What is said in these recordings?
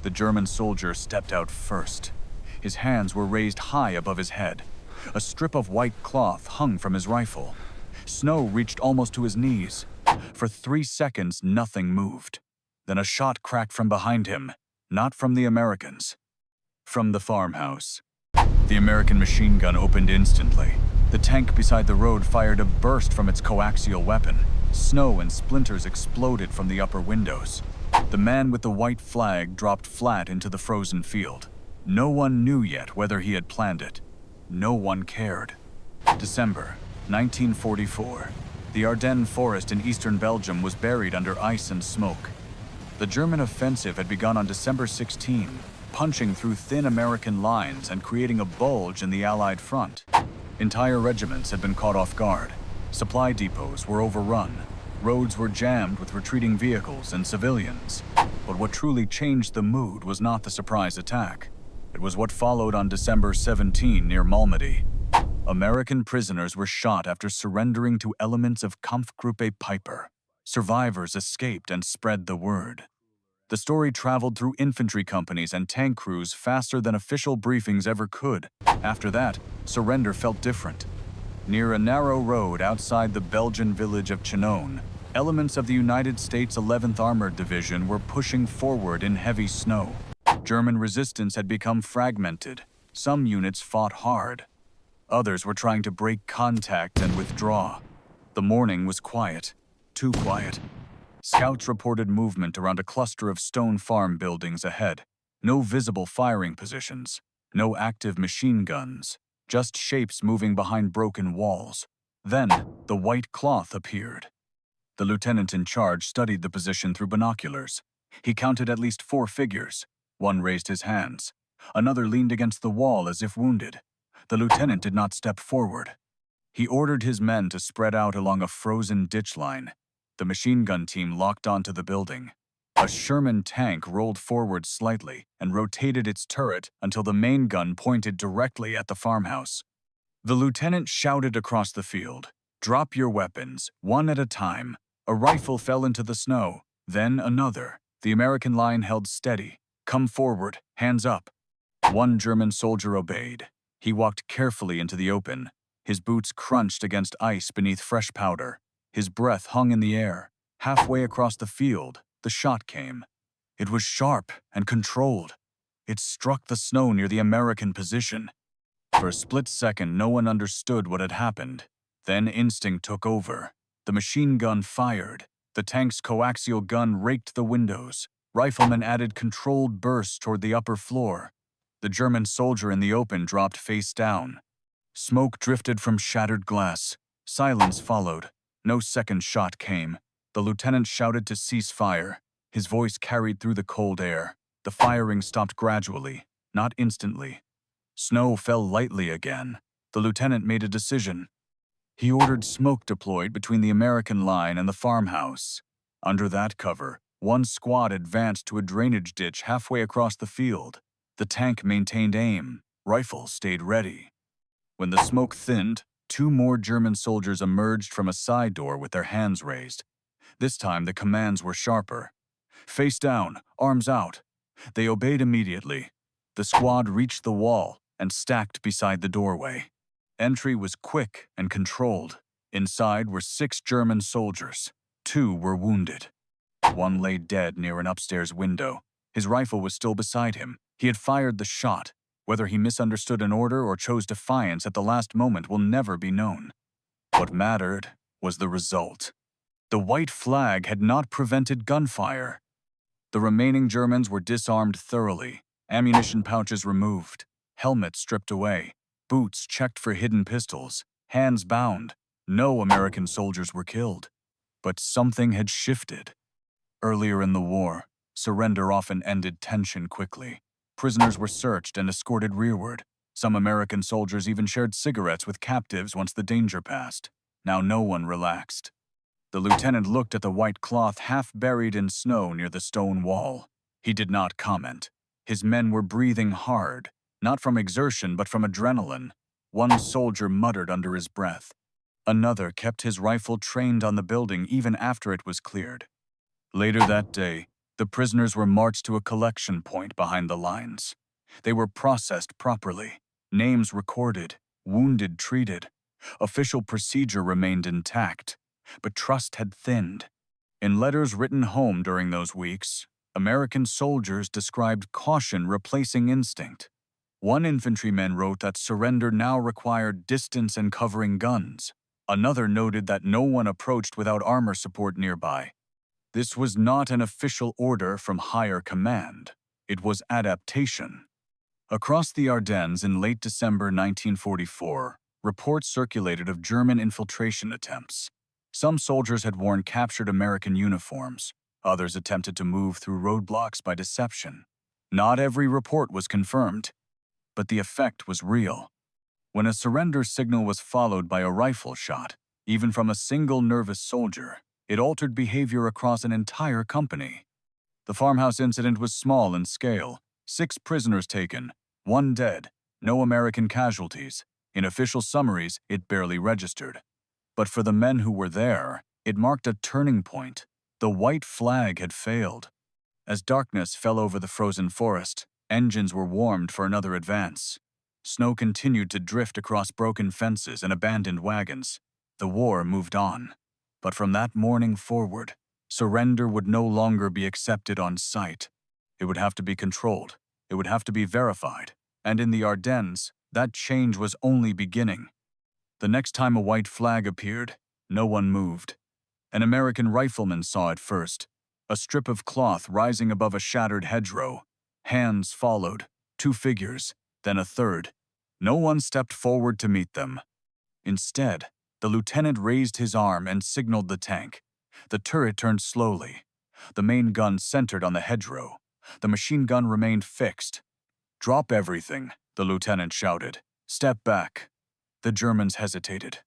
The German soldier stepped out first. His hands were raised high above his head. A strip of white cloth hung from his rifle. Snow reached almost to his knees. For 3 seconds, nothing moved. Then a shot cracked from behind him, not from the Americans. From the farmhouse. The American machine gun opened instantly. The tank beside the road fired a burst from its coaxial weapon. Snow and splinters exploded from the upper windows. The man with the white flag dropped flat into the frozen field. No one knew yet whether he had planned it. No one cared. December 1944. The Ardennes forest in eastern Belgium was buried under ice and smoke. The German offensive had begun on December 16, punching through thin American lines and creating a bulge in the Allied front. Entire regiments had been caught off guard. Supply depots were overrun. Roads were jammed with retreating vehicles and civilians. But what truly changed the mood was not the surprise attack. It was what followed on December 17 near Malmedy. American prisoners were shot after surrendering to elements of Kampfgruppe Piper. Survivors escaped and spread the word. The story traveled through infantry companies and tank crews faster than official briefings ever could. After that, surrender felt different. Near a narrow road outside the Belgian village of Chenogne, elements of the United States 11th Armored Division were pushing forward in heavy snow. German resistance had become fragmented. Some units fought hard. Others were trying to break contact and withdraw. The morning was quiet. Too quiet. Scouts reported movement around a cluster of stone farm buildings ahead. No visible firing positions. No active machine guns. Just shapes moving behind broken walls. Then, the white cloth appeared. The lieutenant in charge studied the position through binoculars. He counted at least 4 figures. One raised his hands. Another leaned against the wall as if wounded. The lieutenant did not step forward. He ordered his men to spread out along a frozen ditch line. The machine gun team locked onto the building. A Sherman tank rolled forward slightly and rotated its turret until the main gun pointed directly at the farmhouse. The lieutenant shouted across the field, "Drop your weapons, one at a time." A rifle fell into the snow, then another. The American line held steady. "Come forward, hands up." One German soldier obeyed. He walked carefully into the open. His boots crunched against ice beneath fresh powder. His breath hung in the air. Halfway across the field, the shot came. It was sharp and controlled. It struck the snow near the American position. For a split second, no one understood what had happened. Then instinct took over. The machine gun fired. The tank's coaxial gun raked the windows. Riflemen added controlled bursts toward the upper floor. The German soldier in the open dropped face down. Smoke drifted from shattered glass. Silence followed. No second shot came. The lieutenant shouted to cease fire. His voice carried through the cold air. The firing stopped gradually, not instantly. Snow fell lightly again. The lieutenant made a decision. He ordered smoke deployed between the American line and the farmhouse. Under that cover, one squad advanced to a drainage ditch halfway across the field. The tank maintained aim. Rifles stayed ready. When the smoke thinned, 2 more German soldiers emerged from a side door with their hands raised. This time the commands were sharper. Face down, arms out. They obeyed immediately. The squad reached the wall and stacked beside the doorway. Entry was quick and controlled. Inside were 6 German soldiers. 2 were wounded. One lay dead near an upstairs window. His rifle was still beside him. He had fired the shot. Whether he misunderstood an order or chose defiance at the last moment will never be known. What mattered was the result. The white flag had not prevented gunfire. The remaining Germans were disarmed thoroughly, ammunition pouches removed, helmets stripped away, boots checked for hidden pistols, hands bound. No American soldiers were killed. But something had shifted. Earlier in the war, surrender often ended tension quickly. Prisoners were searched and escorted rearward. Some American soldiers even shared cigarettes with captives once the danger passed. Now no one relaxed. The lieutenant looked at the white cloth half buried in snow near the stone wall. He did not comment. His men were breathing hard, not from exertion but from adrenaline. One soldier muttered under his breath. Another kept his rifle trained on the building even after it was cleared. Later that day, The prisoners were marched to a collection point behind the lines. They were processed properly, names recorded, wounded treated. Official procedure remained intact, but trust had thinned. In letters written home during those weeks, American soldiers described caution replacing instinct. One infantryman wrote that surrender now required distance and covering guns. Another noted that no one approached without armor support nearby. This was not an official order from higher command. It was adaptation. Across the Ardennes in late December 1944, reports circulated of German infiltration attempts. Some soldiers had worn captured American uniforms. Others attempted to move through roadblocks by deception. Not every report was confirmed, but the effect was real. When a surrender signal was followed by a rifle shot, even from a single nervous soldier, it altered behavior across an entire company. The farmhouse incident was small in scale. 6 prisoners taken, 1 dead, no American casualties. In official summaries, it barely registered. But for the men who were there, it marked a turning point. The white flag had failed. As darkness fell over the frozen forest, engines were warmed for another advance. Snow continued to drift across broken fences and abandoned wagons. The war moved on. But from that morning forward, surrender would no longer be accepted on sight. It would have to be controlled. It would have to be verified. And in the Ardennes, that change was only beginning. The next time a white flag appeared, no one moved. An American rifleman saw it first, a strip of cloth rising above a shattered hedgerow. Hands followed, 2 figures, then a third. No one stepped forward to meet them. Instead, the lieutenant raised his arm and signaled the tank. The turret turned slowly. The main gun centered on the hedgerow. The machine gun remained fixed. "Drop everything," the lieutenant shouted. "Step back." The Germans hesitated.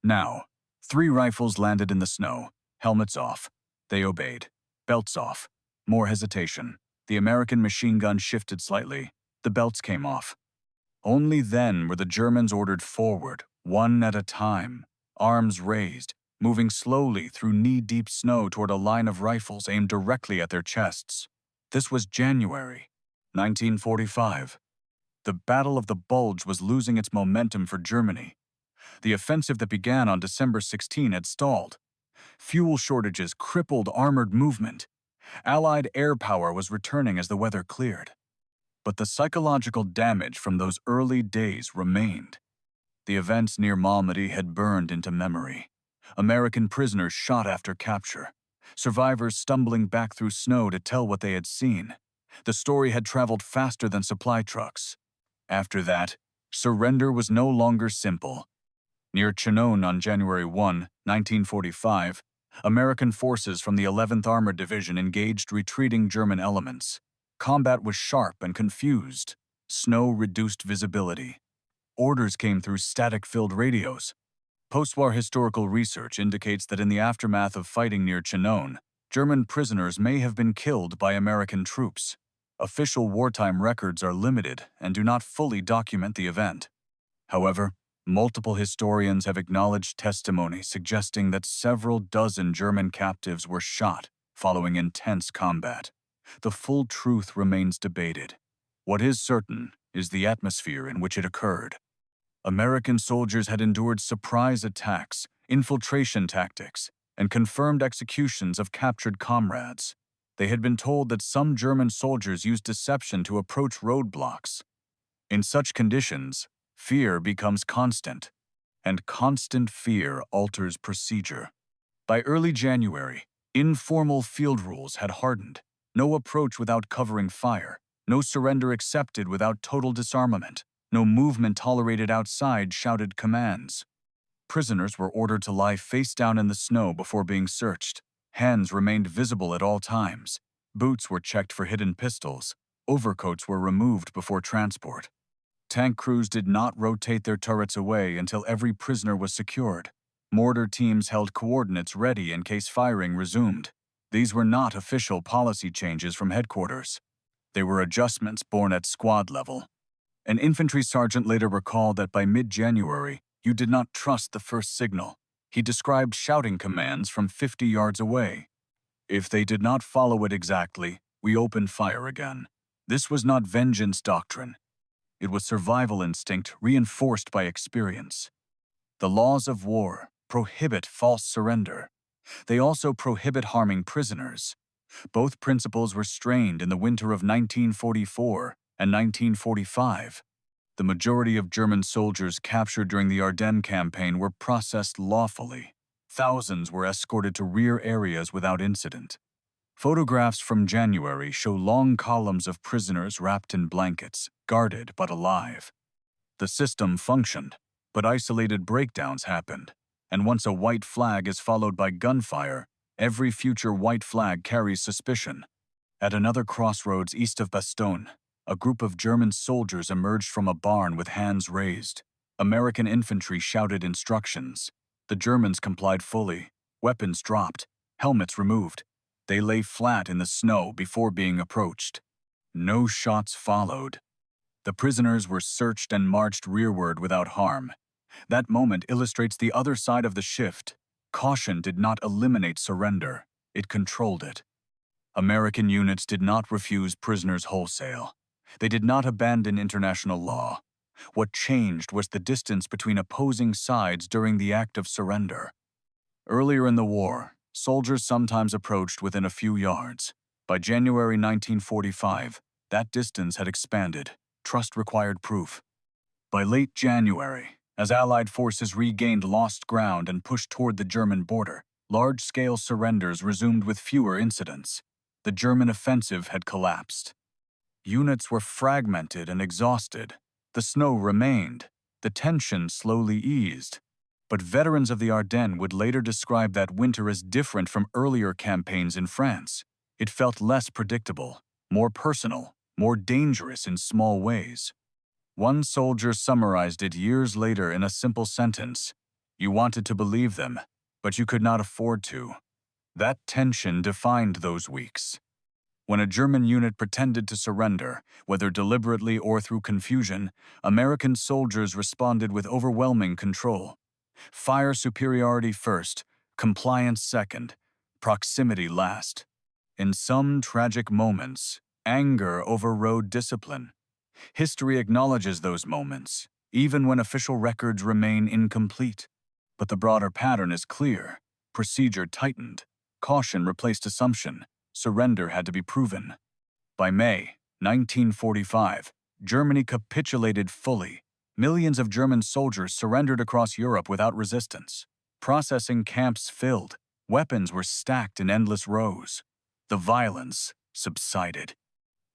Now, 3 rifles landed in the snow, helmets off. They obeyed. Belts off. More hesitation. The American machine gun shifted slightly. The belts came off. Only then were the Germans ordered forward, one at a time, arms raised, moving slowly through knee-deep snow toward a line of rifles aimed directly at their chests. This was January 1945. The Battle of the Bulge was losing its momentum for Germany. The offensive that began on December 16 had stalled. Fuel shortages crippled armored movement. Allied air power was returning as the weather cleared. But the psychological damage from those early days remained. The events near Malmedy had burned into memory. American prisoners shot after capture. Survivors stumbling back through snow to tell what they had seen. The story had traveled faster than supply trucks. After that, surrender was no longer simple. Near Chenogne on January 1, 1945, American forces from the 11th Armored Division engaged retreating German elements. Combat was sharp and confused. Snow reduced visibility. Orders came through static-filled radios. Postwar historical research indicates that in the aftermath of fighting near Chenogne, German prisoners may have been killed by American troops. Official wartime records are limited and do not fully document the event. However, multiple historians have acknowledged testimony suggesting that several dozen German captives were shot following intense combat. The full truth remains debated. What is certain is the atmosphere in which it occurred. American soldiers had endured surprise attacks, infiltration tactics, and confirmed executions of captured comrades. They had been told that some German soldiers used deception to approach roadblocks. In such conditions, fear becomes constant, and constant fear alters procedure. By early January, informal field rules had hardened. No approach without covering fire, no surrender accepted without total disarmament, no movement tolerated outside shouted commands. Prisoners were ordered to lie face down in the snow before being searched. Hands remained visible at all times. Boots were checked for hidden pistols. Overcoats were removed before transport. Tank crews did not rotate their turrets away until every prisoner was secured. Mortar teams held coordinates ready in case firing resumed. These were not official policy changes from headquarters. They were adjustments born at squad level. An infantry sergeant later recalled that by mid-January, you did not trust the first signal. He described shouting commands from 50 yards away. If they did not follow it exactly, we opened fire again. This was not vengeance doctrine. It was survival instinct reinforced by experience. The laws of war prohibit false surrender. They also prohibit harming prisoners. Both principles were strained in the winter of 1944 and 1945. The majority of German soldiers captured during the Ardennes campaign were processed lawfully. Thousands were escorted to rear areas without incident. Photographs from January show long columns of prisoners wrapped in blankets, guarded but alive. The system functioned, but isolated breakdowns happened, and once a white flag is followed by gunfire, every future white flag carries suspicion. At another crossroads east of Bastogne, a group of German soldiers emerged from a barn with hands raised. American infantry shouted instructions. The Germans complied fully. Weapons dropped, helmets removed. They lay flat in the snow before being approached. No shots followed. The prisoners were searched and marched rearward without harm. That moment illustrates the other side of the shift. Caution did not eliminate surrender. It controlled it. American units did not refuse prisoners wholesale. They did not abandon international law. What changed was the distance between opposing sides during the act of surrender. Earlier in the war, soldiers sometimes approached within a few yards. By January 1945, that distance had expanded. Trust required proof. By late January, as Allied forces regained lost ground and pushed toward the German border, large-scale surrenders resumed with fewer incidents. The German offensive had collapsed. Units were fragmented and exhausted. The snow remained. The tension slowly eased. But veterans of the Ardennes would later describe that winter as different from earlier campaigns in France. It felt less predictable, more personal, more dangerous in small ways. One soldier summarized it years later in a simple sentence: "You wanted to believe them, but you could not afford to." That tension defined those weeks. When a German unit pretended to surrender, whether deliberately or through confusion, American soldiers responded with overwhelming control. Fire superiority first, compliance second, proximity last. In some tragic moments, anger overrode discipline. History acknowledges those moments, even when official records remain incomplete. But the broader pattern is clear. Procedure tightened. Caution replaced assumption. Surrender had to be proven. By May 1945, Germany capitulated fully. Millions of German soldiers surrendered across Europe without resistance. Processing camps filled. Weapons were stacked in endless rows. The violence subsided.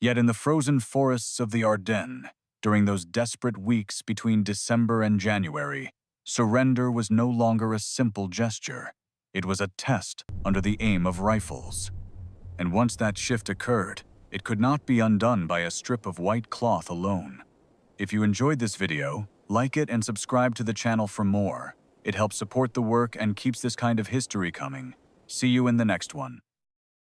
Yet in the frozen forests of the Ardennes, during those desperate weeks between December and January, surrender was no longer a simple gesture. It was a test under the aim of rifles. And once that shift occurred, it could not be undone by a strip of white cloth alone. If you enjoyed this video, like it and subscribe to the channel for more. It helps support the work and keeps this kind of history coming. See you in the next one.